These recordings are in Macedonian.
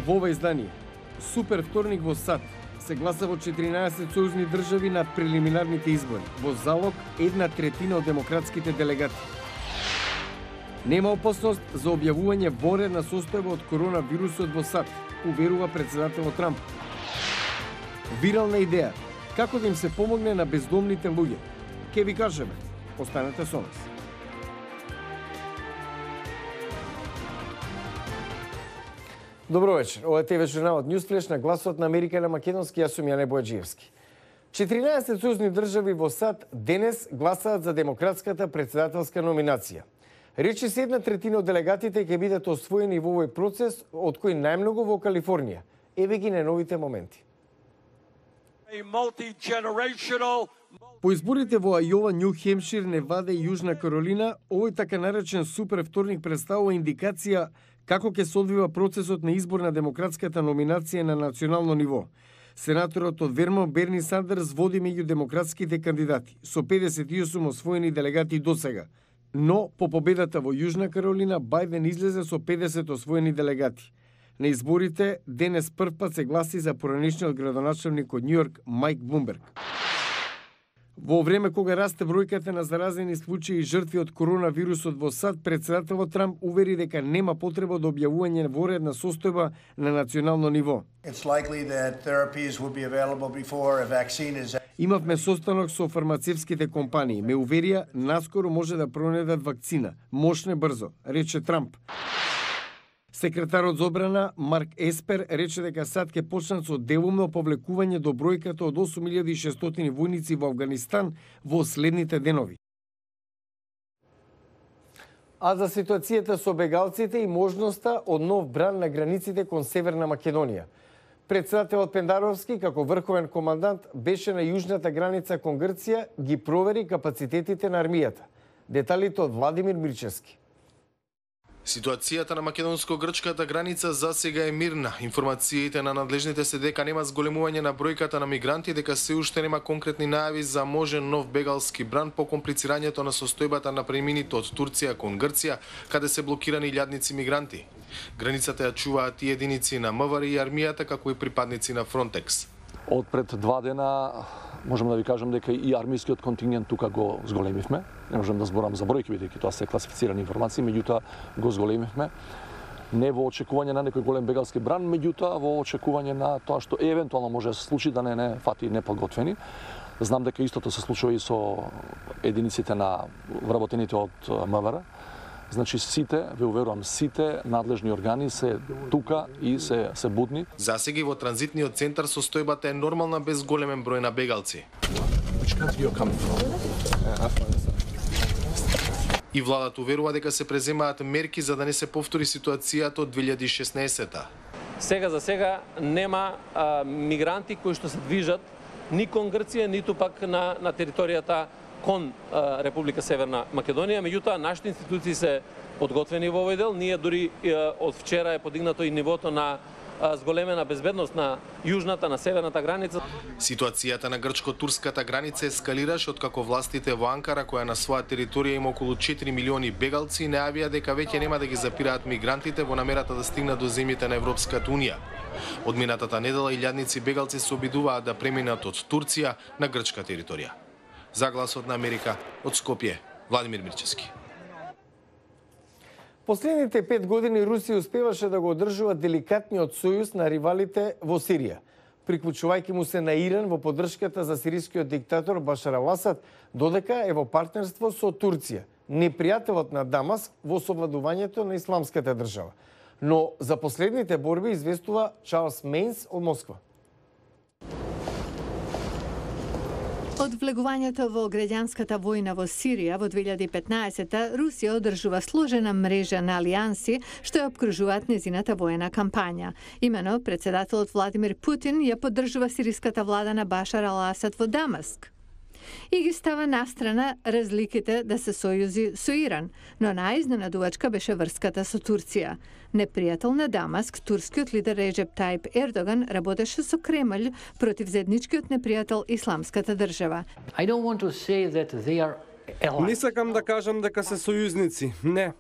Во ова издание, супер вторник во САД, се гласа во 14 сојузни држави на прелиминарните избори, во залог 1/3 од демократските делегати. Нема опасност за објавување вонредна состојба од коронавирусот во САД, уверува председателот Трамп. Вирална идеја, како да им се помогне на бездомните луѓе. Ке ви кажеме, останете со нас. Добро вечер. Ова е ТВ журналот Ньюсфлеш на гласот на Америка на македонски. Јас сум Јане Бојаджиевски. 14 сојузни држави во САД денес гласаат за демократската председателска номинација. Речи се 1/3 од делегатите ќе бидат освоени во овој процес, од кои најмногу во Калифорнија. Еве ги најновите моменти. По изборите во Ајова, Њу Хемшир, Невада и Јужна Каролина, овој така наречен супер вторник представува индикација како ќе се одвива процесот на избор на демократската номинација на национално ниво. Сенаторот од Вермонт Берни Сандерс води меѓу демократските кандидати, со 58 освоени делегати досега. Но, по победата во Јужна Каролина, Бајден излезе со 50 освоени делегати. На изборите, денес првпат се гласи за поранишниот градоначелник од Њујорк, Мајк Блумберг. Во време кога расте бројката на заразени случаи и жртви од коронавирусот во САД, председателот Трамп увери дека нема потреба од објавување воредна состојба на национално ниво. Имавме состанок со фармацевските компании. Ме уверија, наскоро може да пронедат вакцина. Мошне брзо, рече Трамп. Секретарот за одбрана Марк Еспер рече дека САД ќе почнат со делумно повлекување до бројката од 8600 војници во Авганистан во следните денови. А за ситуацијата со бегалците и можноста од нов бран на границите кон Северна Македонија. Председателот Пендаровски, како врховен командант, беше на јужната граница кон Грција, ги провери капацитетите на армијата. Деталите од Владимир Мирчевски. Ситуацијата на македонско-грчката граница засега е мирна. Информациите на надлежните се дека нема зголемување на бројката на мигранти, дека се уште нема конкретни најави за можен нов бегалски бран по комплицирањето на состојбата на премините од Турција кон Грција, каде се блокирани илјадници мигранти. Границата ја чуваат и единици на МВР и армијата, како и припадници на Фронтекс. Од пред 2 дена можеме да ви кажем дека и армискиот контингент тука го зголемивме. Не можам да зборам за бројки, бидејќи тоа се класифицирани информации, меѓутоа го зголемивме. Не во очекување на некој голем бегалски бран, меѓутоа во очекување на тоа што евентуално може да се случи, да не фати неподготвени. Знам дека истото се случува и со единиците на вработените од МВР. Значи сите, ве уверувам, сите надлежни органи се тука и се будни. Засега во транзитниот центар состојбата е нормална без големен број на бегалци. И владата уверува дека се преземаат мерки за да не се повтори ситуацијата од 2016-та. Сега за сега нема мигранти кои што се движат ни кон Грција, ниту пак на територијата кон Република Северна Македонија, меѓутоа нашите институции се подготвени во овој дел. Ние дури од вчера е подигнато и нивото на зголемена безбедност на јужната, на северната граница. Ситуацијата на грчко-турската граница ескалираше откако властите во Анкара, која на своја територија има околу 4 милиони бегалци, најавија дека веќе нема да ги запираат мигрантите во намерата да стигнат до земјите на Европската унија. Од минатата недела илјадници бегалци се обидуваат да преминат од Турција на грчка територија. За гласот на Америка, од Скопје, Владимир Мирчевски. Последните 5 години Русија успеваше да го одржува деликатниот сојуз на ривалите во Сирија, приклучувајќи му се на Иран во поддршката за сирискиот диктатор Башар ал-Асад, додека е во партнерство со Турција, непријателот на Дамаск во совладувањето на исламската држава. Но за последните борби известува Чарлс Мейнс од Москва. Од влегувањето во граѓанската војна во Сирија во 2015-та, Русија одржува сложена мрежа на алијанси што ја обкружуваат незината воена кампања. Имено, председателот Владимир Путин ја поддржува сириската влада на Башар ал-Асад во Дамаск. И ги става настрана разликите да се сојузи со Иран, но најизненадувачка беше врската со Турција. Непријател на Дамаск, турскиот лидер Реджеп Тајип Ердоган работеше со Кремљ против заедничкиот непријател Исламската држава. Не сакам да кажам дека се сојузници, не.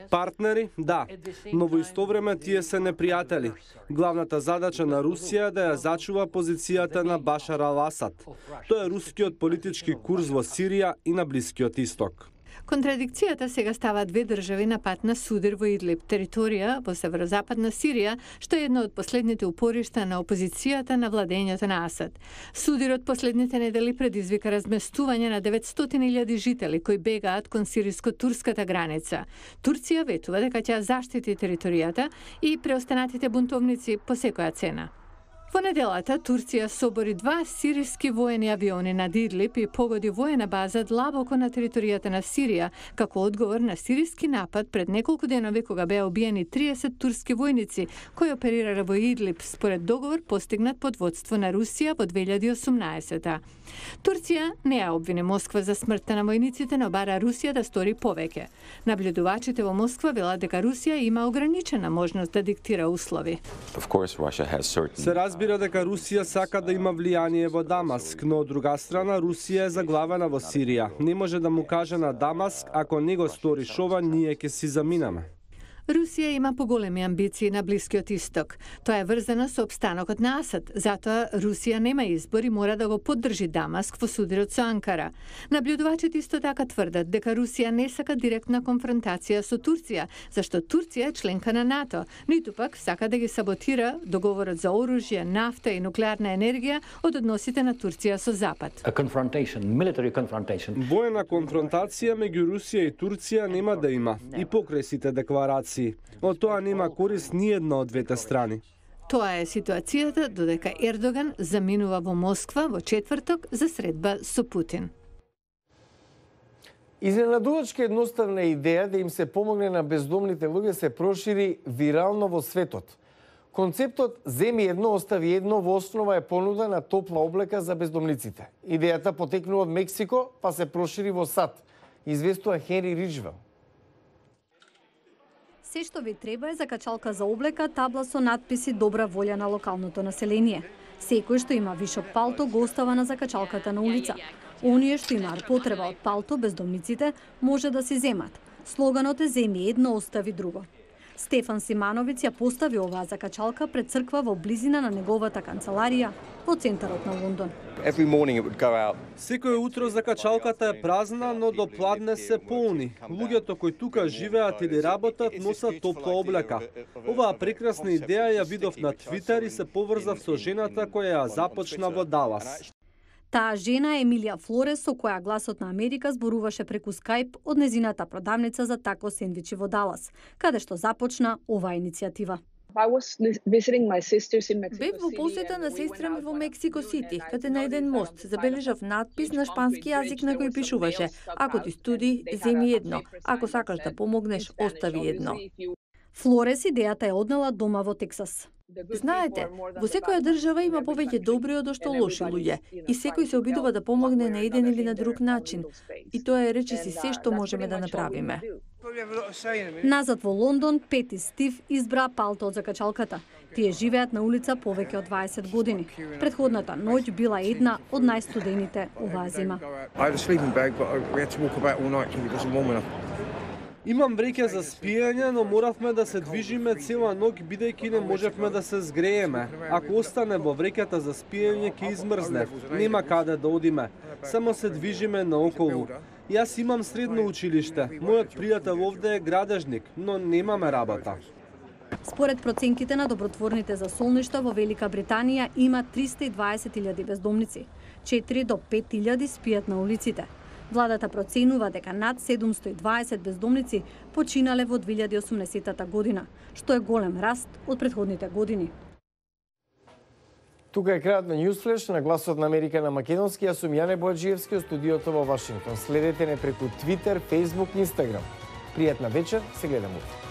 Партнери, да, но во исто време тие се непријатели. Главната задача на Русија е да ја зачува позицијата на Башар ал-Асад. Тоа е рускиот политички курс во Сирија и на Блискиот Исток. Контрадикцијата сега става две држави на пат на судир во Идлиб, територија во северозападна Сирија, што е едно од последните упоришта на опозицијата на владењето на Асад. Судирот последните недели предизвика разместување на 900.000 жители кои бегаат кон сириско-турската граница. Турција ветува дека ќе заштити територијата и преостанатите бунтовници по секоја цена. Во неделата Турција собори 2 сириски воени авиони над Идлиб и погоди воена база длабоко на територијата на Сирија, како одговор на сириски напад пред неколку денови кога беа убиени 30 турски војници кои оперирале во Идлиб според договор постигнат под водство на Русија во 2018. Турција не ја обвини Москва за смртта на војниците, но бара Русија да стори повеќе. Наблюдувачите во Москва велат дека Русија има ограничена можност да диктира услови. Се разбира дека Русија сака да има влијание во Дамаск, но од друга страна Русија е заглавена во Сирија. Не може да му каже на Дамаск, ако не го сториш ова, ние ќе си заминаме. Русија има поголеми амбиции на Блискиот Исток. Тоа е врзано со опстанокот на Асад, затоа Русија нема избор и мора да го поддржи Дамаск во судирот со Анкара. Наблюдувачите исто така тврдат дека Русија не сака директна конфронтација со Турција, зашто Турција е членка на НАТО, ниту пак сака да ги саботира договорот за оружје, нафта и нуклеарна енергија од односите на Турција со Запад. Воена конфронтација меѓу Русија и Турција нема да има, и покрај сите декларации. Од тоа нема корист ни една од двете страни. Тоа е ситуацијата додека Ердоган заминува во Москва во четврток за средба со Путин. Изненадувачка едноставна идеја да им се помогне на бездомните луѓе се прошири вирално во светот. Концептот "Земи едно, остави едно" во основа е понуда на топла облека за бездомниците. Идејата потекнува од Мексико, па се прошири во САД, известува Хенри Риджвел. Се што ви треба е закачалка за облека, табла со надписи "Добра волја" на локалното население. Секој што има вишок палто го остава на закачалката на улица. Оние што имаат потреба од палто, бездомниците, може да си земат. Слоганот е "Земи едно, остави друго". Стефан Симановиц ја постави оваа закачалка пред црква во близина на неговата канцеларија во центарот на Лондон. Секој утро закачалката е празна, но до пладне се полни. Луѓето кои тука живеат или работат носат топла облека. Оваа прекрасна идеја ја видов на Твитер и се поврзав со жената која ја започна во Далас. Таа жена е Емилија Флорес, со која Гласот на Америка зборуваше преку Скајп од незината продавница за тако сендвичи во Далас, каде што започна оваа иницијатива. Бев во посета на сестра ми во Мексико Сити, каде на еден мост забележав надпис на шпански јазик на кој пишуваше: "Ако ти студи, земи едно, ако сакаш да помогнеш, остави едно." Флорес идејата е однела дома во Тексас. Знаете, во секоја држава има повеќе добри од што лоши луѓе и секој се обидува да помогне на еден или на друг начин. И тоа е речиси се што можеме да направиме. Назад во Лондон, Пет и Стив избра палто од закачалката. Тие живеат на улица повеќе од 20 години. Предходната ноќ била една од најстудените оваа зима. Имам вреќа за спиење, но моравме да се движиме цела ноќ бидејќи не можевме да се згрееме. Ако остане во вреќата за спиење ќе измрзнев. Нема каде да одиме. Само се движиме наоколу. Јас имам средно училиште. Мојот пријател овде е градежник, но немаме работа. Според проценките на добротворните засолништа во Велика Британија има 320.000 бездомници. 4 до 5.000 спијат на улиците. Владата проценува дека над 720 бездомници починале во 2080 година, што е голем раст од претходните години. Тука е крајот на Newsflash на Гласот на Америка на македонски. Јас сум Јане Бојаджиевски од студиото во Вашингтон. Следете не преку Twitter, Facebook и Instagram. Пријатна вечер, се гледаме.